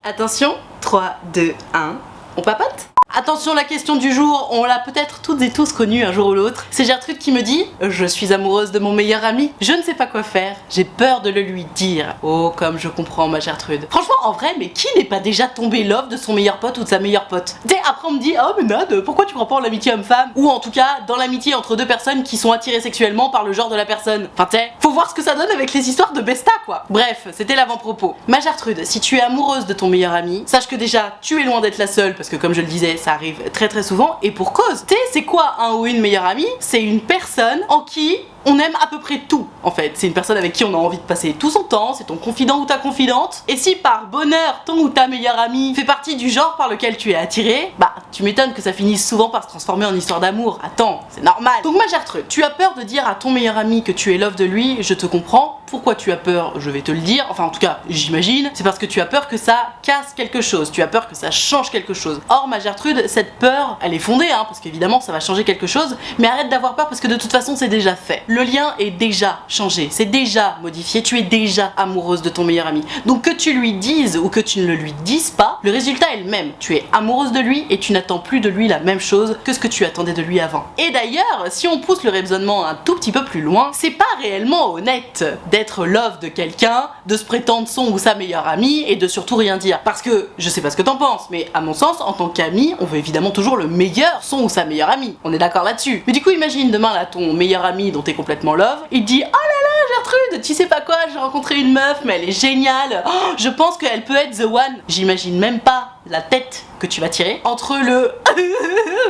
Attention, 3, 2, 1, on papote? Attention, la question du jour, on l'a peut-être toutes et tous connue un jour ou l'autre. C'est Gertrude qui me dit « Je suis amoureuse de mon meilleur ami, je ne sais pas quoi faire, j'ai peur de le lui dire. » Oh, comme je comprends ma Gertrude. Franchement, en vrai, mais qui n'est pas déjà tombé love de son meilleur pote ou de sa meilleure pote? Tu sais, après on me dit « Oh mais Nad, pourquoi tu crois pas en l'amitié homme-femme ?» Ou en tout cas, dans l'amitié entre deux personnes qui sont attirées sexuellement par le genre de la personne. Enfin tu sais, faut voir ce que ça donne avec les histoires de Besta quoi. Bref, c'était l'avant-propos. Ma Gertrude, si tu es amoureuse de ton meilleur ami, sache que déjà, tu es loin d'être la seule, parce que comme je le disais, ça arrive très souvent, et pour cause. Tu sais, c'est quoi un ou une meilleure amie? C'est une personne en qui on aime à peu près tout, en fait. C'est une personne avec qui on a envie de passer tout son temps, c'est ton confident ou ta confidente. Et si par bonheur, ton ou ta meilleure amie fait partie du genre par lequel tu es attiré, bah, tu m'étonnes que ça finisse souvent par se transformer en histoire d'amour. Attends, c'est normal. Donc ma Gertrude, tu as peur de dire à ton meilleur ami que tu es love de lui, je te comprends. Pourquoi tu as peur? Je vais te le dire. Enfin, en tout cas, j'imagine. C'est parce que tu as peur que ça casse quelque chose. Tu as peur que ça change quelque chose. Or, ma Gertrude, cette peur, elle est fondée, hein, parce qu'évidemment, ça va changer quelque chose. Mais arrête d'avoir peur parce que de toute façon, c'est déjà fait. Le lien est déjà changé. C'est déjà modifié. Tu es déjà amoureuse de ton meilleur ami. Donc, que tu lui dises ou que tu ne le lui dises pas, le résultat est le même. Tu es amoureuse de lui et tu n'attends plus de lui la même chose que ce que tu attendais de lui avant. Et d'ailleurs, si on pousse le raisonnement un tout petit peu plus loin, c'est pas réellement honnête d'être love de quelqu'un, de se prétendre son ou sa meilleure amie et de surtout rien dire. Parce que, je sais pas ce que t'en penses, mais à mon sens, en tant qu'ami, on veut évidemment toujours le meilleur son ou sa meilleure amie. On est d'accord là-dessus. Mais du coup, imagine demain là ton meilleur ami dont t'es complètement love, il te dit « Oh là là Gertrude, tu sais pas quoi, j'ai rencontré une meuf, mais elle est géniale. Oh, je pense qu'elle peut être the one. » J'imagine même pas la tête que tu vas tirer entre le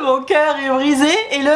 mon cœur est brisé et le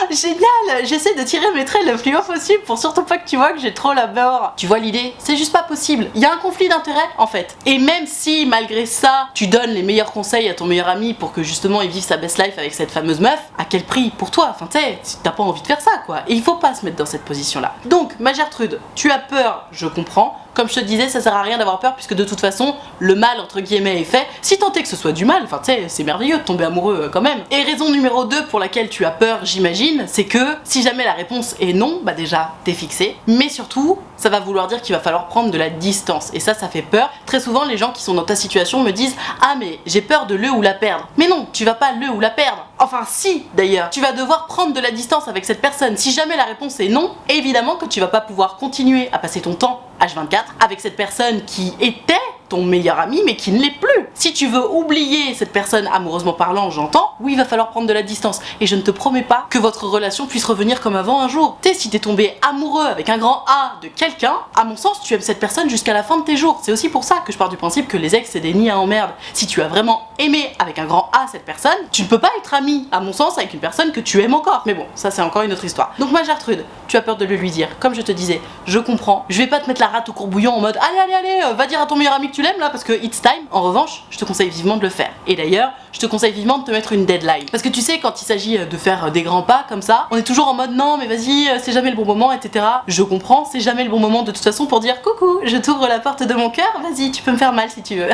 génial, j'essaie de tirer mes traits le plus haut possible pour surtout pas que tu vois que j'ai trop la mort. Tu vois l'idée? C'est juste pas possible. Il y a un conflit d'intérêts en fait. Et même si malgré ça, tu donnes les meilleurs conseils à ton meilleur ami pour que justement il vive sa best life avec cette fameuse meuf, à quel prix pour toi? Enfin tu sais, t'as pas envie de faire ça quoi. Et il faut pas se mettre dans cette position là. Donc ma Gertrude, tu as peur, je comprends. Comme je te disais, ça sert à rien d'avoir peur puisque de toute façon, le mal entre guillemets est fait. Si tant est que ce soit du mal, enfin tu sais, c'est merveilleux de tomber amoureux quand même. Et raison numéro 2 pour laquelle tu as peur, j'imagine, c'est que si jamais la réponse est non, bah déjà, t'es fixé. Mais surtout, ça va vouloir dire qu'il va falloir prendre de la distance. Et ça fait peur. Très souvent, les gens qui sont dans ta situation me disent « Ah mais j'ai peur de le ou la perdre. » Mais non, tu vas pas le ou la perdre. Enfin si, d'ailleurs. Tu vas devoir prendre de la distance avec cette personne. Si jamais la réponse est non, évidemment que tu vas pas pouvoir continuer à passer ton temps H24 avec cette personne qui était ton meilleur ami mais qui ne l'est plus. Si tu veux oublier cette personne amoureusement parlant, j'entends, oui il va falloir prendre de la distance et je ne te promets pas que votre relation puisse revenir comme avant un jour. Tu sais, si t'es tombé amoureux avec un grand A de quelqu'un, à mon sens tu aimes cette personne jusqu'à la fin de tes jours. C'est aussi pour ça que je pars du principe que les ex c'est des nids à emmerde. Si tu as vraiment aimé avec un grand A cette personne, tu ne peux pas être ami à mon sens avec une personne que tu aimes encore. Mais bon, ça c'est encore une autre histoire. Donc ma Gertrude, tu as peur de le lui dire. Comme je te disais, je comprends. Je vais pas te mettre la rate au courbouillon en mode allez, va dire à ton meilleur ami que tu l'aimes là parce que it's time. En revanche, je te conseille vivement de le faire. Et d'ailleurs, je te conseille vivement de te mettre une deadline. Parce que tu sais, quand il s'agit de faire des grands pas comme ça, on est toujours en mode non mais vas-y, c'est jamais le bon moment, etc. Je comprends, c'est jamais le bon moment de toute façon pour dire coucou, je t'ouvre la porte de mon cœur, vas-y, tu peux me faire mal si tu veux.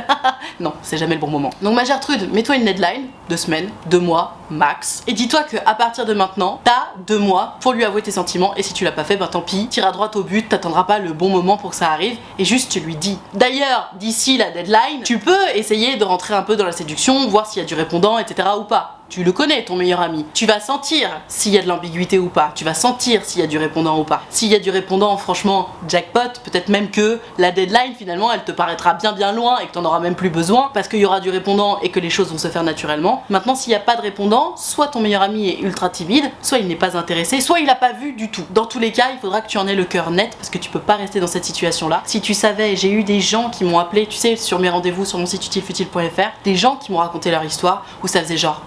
Non, c'est jamais le bon moment. Donc ma Gertrude, mets-toi une deadline, 2 semaines, 2 mois, max. Et dis-toi que à partir de maintenant, t'as 2 mois pour lui avouer tes sentiments. Et si tu l'as pas fait, ben tant pis, t'iras droit au but, t'attendras pas le bon moment pour que ça arrive. Et juste tu lui dis. D'ailleurs, d'ici la deadline, tu peux essayer de rentrer un peu dans la séduction, voir s'il y a du répondant, etc. ou pas. Tu le connais, ton meilleur ami. Tu vas sentir s'il y a de l'ambiguïté ou pas. Tu vas sentir s'il y a du répondant ou pas. S'il y a du répondant, franchement, jackpot. Peut-être même que la deadline, finalement, elle te paraîtra bien loin et que t'en auras même plus besoin parce qu'il y aura du répondant et que les choses vont se faire naturellement. Maintenant, s'il n'y a pas de répondant, soit ton meilleur ami est ultra timide, soit il n'est pas intéressé, soit il a pas vu du tout. Dans tous les cas, il faudra que tu en aies le cœur net parce que tu peux pas rester dans cette situation-là. Si tu savais, j'ai eu des gens qui m'ont appelé, tu sais, sur mes rendez-vous sur mon site utilefutile.fr, des gens qui m'ont raconté leur histoire où ça faisait genre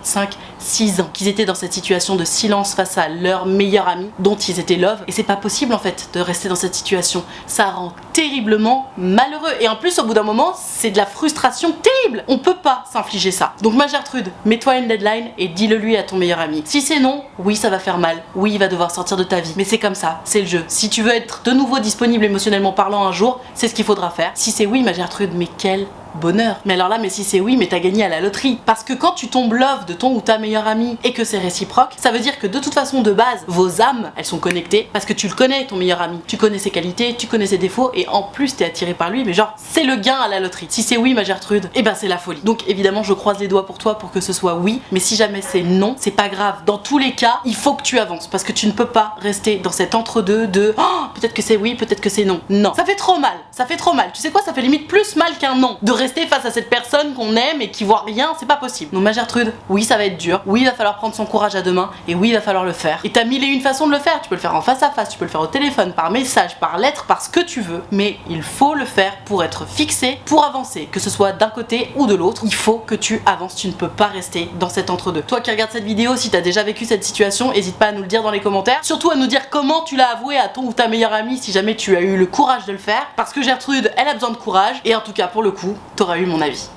6 ans qu'ils étaient dans cette situation de silence face à leur meilleur ami dont ils étaient love, et c'est pas possible en fait de rester dans cette situation. Ça rend terriblement malheureux et en plus au bout d'un moment c'est de la frustration terrible. On peut pas s'infliger ça. Donc ma Gertrude, mets-toi une deadline et dis-le lui à ton meilleur ami. Si c'est non, oui ça va faire mal, oui il va devoir sortir de ta vie, mais c'est comme ça, c'est le jeu. Si tu veux être de nouveau disponible émotionnellement parlant un jour, c'est ce qu'il faudra faire. Si c'est oui ma Gertrude, mais quelle bonheur. Mais alors là, mais si c'est oui, mais t'as gagné à la loterie. Parce que quand tu tombes love de ton ou ta meilleure amie et que c'est réciproque, ça veut dire que de toute façon, de base, vos âmes, elles sont connectées parce que tu le connais, ton meilleur ami. Tu connais ses qualités, tu connais ses défauts et en plus t'es attiré par lui, mais genre, c'est le gain à la loterie. Si c'est oui, ma Gertrude, et ben c'est la folie. Donc évidemment, je croise les doigts pour toi pour que ce soit oui, mais si jamais c'est non, c'est pas grave. Dans tous les cas, il faut que tu avances parce que tu ne peux pas rester dans cet entre-deux de oh, peut-être que c'est oui, peut-être que c'est non. Non, ça fait trop mal, ça fait trop mal. Tu sais quoi, ça fait limite plus mal qu'un non. De rester face à cette personne qu'on aime et qui voit rien, c'est pas possible. Donc ma Gertrude, oui, ça va être dur. Oui, il va falloir prendre son courage à deux mains et oui, il va falloir le faire. Et t'as mille et une façons de le faire. Tu peux le faire en face à face, tu peux le faire au téléphone, par message, par lettre, par ce que tu veux. Mais il faut le faire pour être fixé, pour avancer, que ce soit d'un côté ou de l'autre. Il faut que tu avances. Tu ne peux pas rester dans cet entre-deux. Toi qui regardes cette vidéo, si t'as déjà vécu cette situation, n'hésite pas à nous le dire dans les commentaires. Surtout à nous dire comment tu l'as avoué à ton ou ta meilleure amie si jamais tu as eu le courage de le faire. Parce que Gertrude, elle a besoin de courage. Et en tout cas, pour le coup, t'auras eu mon avis.